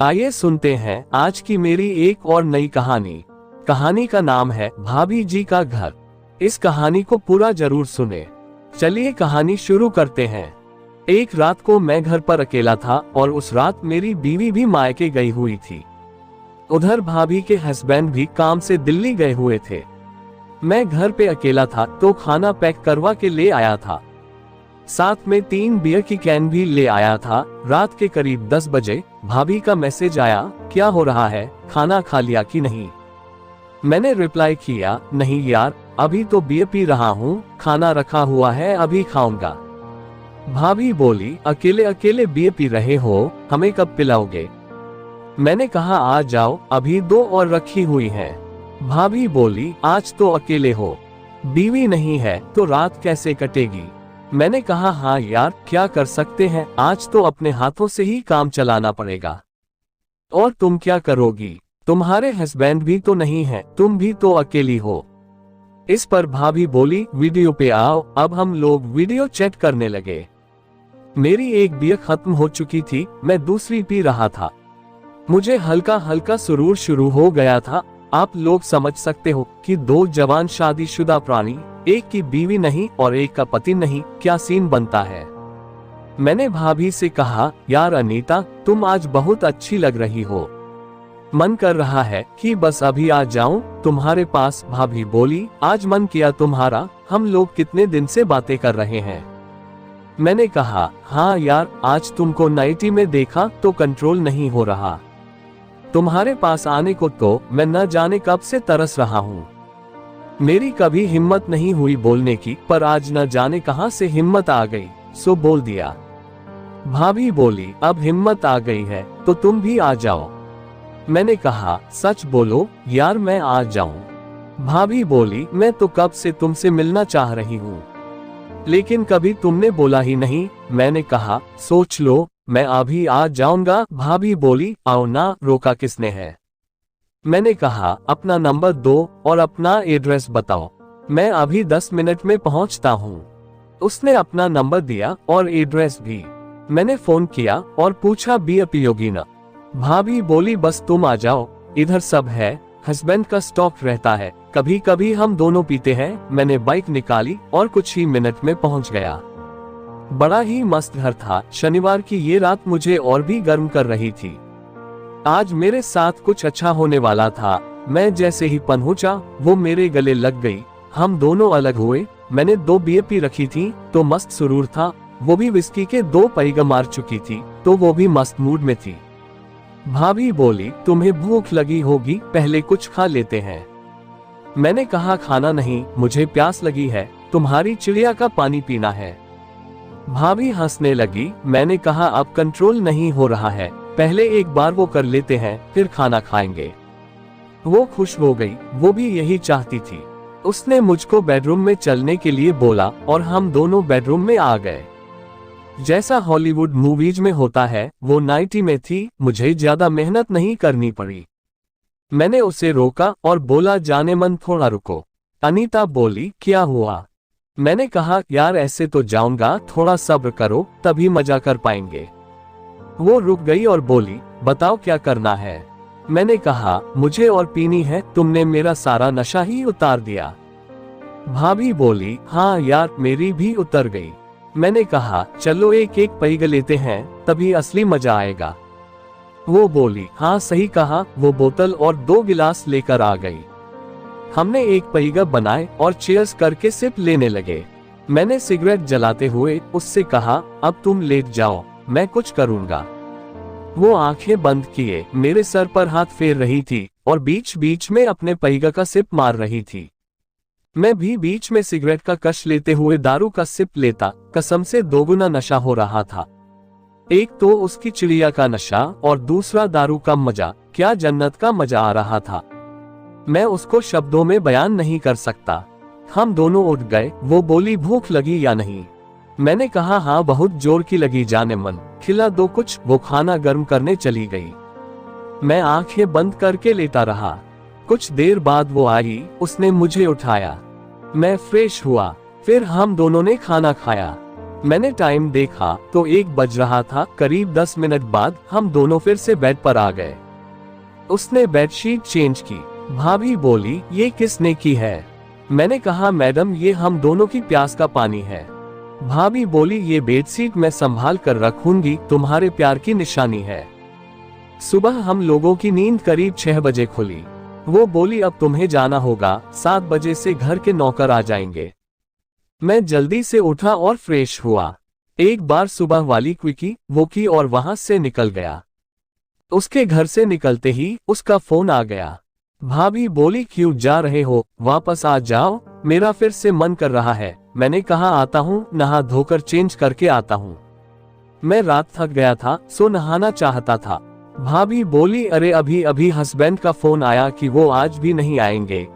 आइए सुनते हैं आज की मेरी एक और नई कहानी। कहानी का नाम है भाभी जी का घर। इस कहानी को पूरा जरूर सुने। चलिए कहानी शुरू करते हैं। एक रात को मैं घर पर अकेला था और उस रात मेरी बीवी भी मायके गई हुई थी। उधर भाभी के हस्बैंड भी काम से दिल्ली गए हुए थे। मैं घर पे अकेला था तो खाना पैक करवा के ले आया था। साथ में 3 बियर की कैन भी ले आया था। रात के करीब 10 बजे भाभी का मैसेज आया, क्या हो रहा है, खाना खा लिया कि नहीं। मैंने रिप्लाई किया, नहीं यार, अभी तो बियर पी रहा हूँ, खाना रखा हुआ है, अभी खाऊंगा। भाभी बोली, अकेले अकेले बियर पी रहे हो, हमें कब पिलाओगे। मैंने कहा आ जाओ, अभी 2 और रखी हुई हैं। भाभी बोली, आज तो अकेले हो, बीवी नहीं है तो रात कैसे कटेगी। मैंने कहा हाँ यार, क्या कर सकते हैं, आज तो अपने हाथों से ही काम चलाना पड़ेगा। और तुम क्या करोगी, तुम्हारे हस्बैंड भी तो नहीं है, तुम भी तो अकेली हो। इस पर भाभी बोली, वीडियो पे आओ। अब हम लोग वीडियो चैट करने लगे। मेरी एक बियर खत्म हो चुकी थी, मैं दूसरी पी रहा था। मुझे हल्का हल्का सुरूर शुरू हो गया था। आप लोग समझ सकते हो कि 2 जवान शादीशुदा प्राणी, एक की बीवी नहीं और एक का पति नहीं, क्या सीन बनता है। मैंने भाभी से कहा, यार अनीता, तुम आज बहुत अच्छी लग रही हो, मन कर रहा है कि बस अभी आ जाऊं तुम्हारे पास। भाभी बोली, आज मन किया तुम्हारा, हम लोग कितने दिन से बातें कर रहे हैं। मैंने कहा, हाँ यार, आज तुमको नाइटी में देखा तो कंट्रोल नहीं हो रहा। तुम्हारे पास आने को तो मैं न जाने कब से तरस रहा हूँ। मेरी कभी हिम्मत नहीं हुई बोलने की, पर आज न जाने कहां से हिम्मत आ गई, सो बोल दिया। भाभी बोली, अब हिम्मत आ गई है तो तुम भी आ जाओ। मैंने कहा, सच बोलो यार, मैं आ जाऊं। भाभी बोली, मैं तो कब से तुमसे मिलना चाह रही हूँ, लेकिन कभी तुमने बोला ही नहीं। मैंने कहा, सोच लो, मैं अभी आ जाऊंगा। भाभी बोली, आओ ना, रोका किसने है। मैंने कहा, अपना नंबर दो और अपना एड्रेस बताओ, मैं अभी 10 मिनट में पहुंचता हूं। उसने अपना नंबर दिया और एड्रेस भी। मैंने फोन किया और पूछा, बियर पियोगी ना। भाभी बोली, बस तुम आ जाओ, इधर सब है, हस्बैंड का स्टॉक रहता है, कभी कभी हम दोनों पीते हैं। मैंने बाइक निकाली और कुछ ही मिनट में पहुंच गया। बड़ा ही मस्त घर था। शनिवार की ये रात मुझे और भी गर्म कर रही थी। आज मेरे साथ कुछ अच्छा होने वाला था। मैं जैसे ही पहुंचा, वो मेरे गले लग गई। हम दोनों अलग हुए। मैंने 2 बियर पी रखी थी तो मस्त सुरूर था, वो भी विस्की के 2 पैग मार चुकी थी तो वो भी मस्त मूड में थी। भाभी बोली, तुम्हें भूख लगी होगी, पहले कुछ खा लेते हैं। मैंने कहा, खाना नहीं, मुझे प्यास लगी है, तुम्हारी चिड़िया का पानी पीना है। भाभी हंसने लगी। मैंने कहा, अब कंट्रोल नहीं हो रहा है, पहले एक बार वो कर लेते हैं, फिर खाना खाएंगे। वो खुश हो गई, वो भी यही चाहती थी। उसने मुझको बेडरूम में चलने के लिए बोला और हम दोनों बेडरूम में आ गए। जैसा हॉलीवुड मूवीज में होता है, वो नाइटी में थी, मुझे ज्यादा मेहनत नहीं करनी पड़ी। मैंने उसे रोका और बोला, जाने मन, थोड़ा रुको। अनीता बोली, क्या हुआ। मैंने कहा, यार ऐसे तो जाऊंगा, थोड़ा सब्र करो, तभी मजा कर पाएंगे। वो रुक गई और बोली, बताओ क्या करना है। मैंने कहा, मुझे और पीनी है, तुमने मेरा सारा नशा ही उतार दिया। भाभी बोली, हाँ यार, मेरी भी उतर गई। मैंने कहा, चलो एक एक पैग लेते हैं, तभी असली मजा आएगा। वो बोली, हाँ सही कहा। वो बोतल और 2 गिलास लेकर आ गई। हमने एक पैग बनाए और चीयर्स करके सिप लेने लगे। मैंने सिगरेट जलाते हुए उससे कहा, अब तुम लेट जाओ, मैं कुछ करूंगा। वो आंखें बंद किए मेरे सर पर हाथ फेर रही थी और बीच बीच में अपने पैग का सिप मार रही थी। मैं भी बीच में सिगरेट का कश लेते हुए दारू का सिप लेता। कसम से 2 गुना नशा हो रहा था। एक तो उसकी चिड़िया का नशा और दूसरा दारू का मजा। क्या जन्नत का मजा आ रहा था, मैं उसको शब्दों में बयान नहीं कर सकता। हम दोनों उठ गए। वो बोली, भूख लगी या नहीं। मैंने कहा, हाँ बहुत जोर की लगी, जाने मन, खिला दो कुछ। वो खाना गर्म करने चली गई। मैं आंखें बंद करके लेटा रहा। कुछ देर बाद वो आई, उसने मुझे उठाया, मैं फ्रेश हुआ, फिर हम दोनों ने खाना खाया। मैंने टाइम देखा तो 1 बज रहा था। करीब 10 मिनट बाद हम दोनों फिर से बेड पर आ गए। उसने बेडशीट चेंज की। भाभी बोली, ये किसने की है? मैंने कहा, मैडम ये हम दोनों की प्यास का पानी है। भाभी बोली, ये बेडशीट मैं संभाल कर रखूंगी, तुम्हारे प्यार की निशानी है। सुबह हम लोगों की नींद करीब 6 बजे खुली। वो बोली, अब तुम्हें जाना होगा, 7 बजे से घर के नौकर आ जाएंगे। मैं जल्दी से उठा और फ्रेश हुआ। एक बार सुबह वाली क्विकी वो की और वहां से निकल गया। उसके घर से निकलते ही उसका फोन आ गया। भाभी बोली, क्यों जा रहे हो? वापस आ जाओ, मेरा फिर से मन कर रहा है। मैंने कहा, आता हूँ, नहा धोकर चेंज करके आता हूँ। मैं रात थक गया था, सो नहाना चाहता था। भाभी बोली, अरे अभी अभी हस्बैंड का फोन आया कि वो आज भी नहीं आएंगे,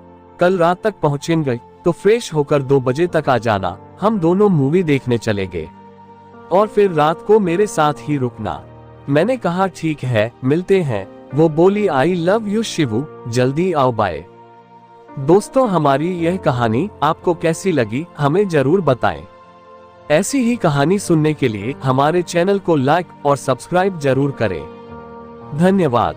कल रात तक पहुंचेंगे, तो फ्रेश होकर 2 बजे तक आ जाना, हम दोनों मूवी देखने चले गए और फिर रात को मेरे साथ ही रुकना। मैंने कहा, ठीक है, मिलते हैं। वो बोली, आई लव यू शिवू, जल्दी आओ, बाय। दोस्तों, हमारी यह कहानी आपको कैसी लगी हमें जरूर बताएं। ऐसी ही कहानी सुनने के लिए हमारे चैनल को लाइक और सब्सक्राइब जरूर करें। धन्यवाद।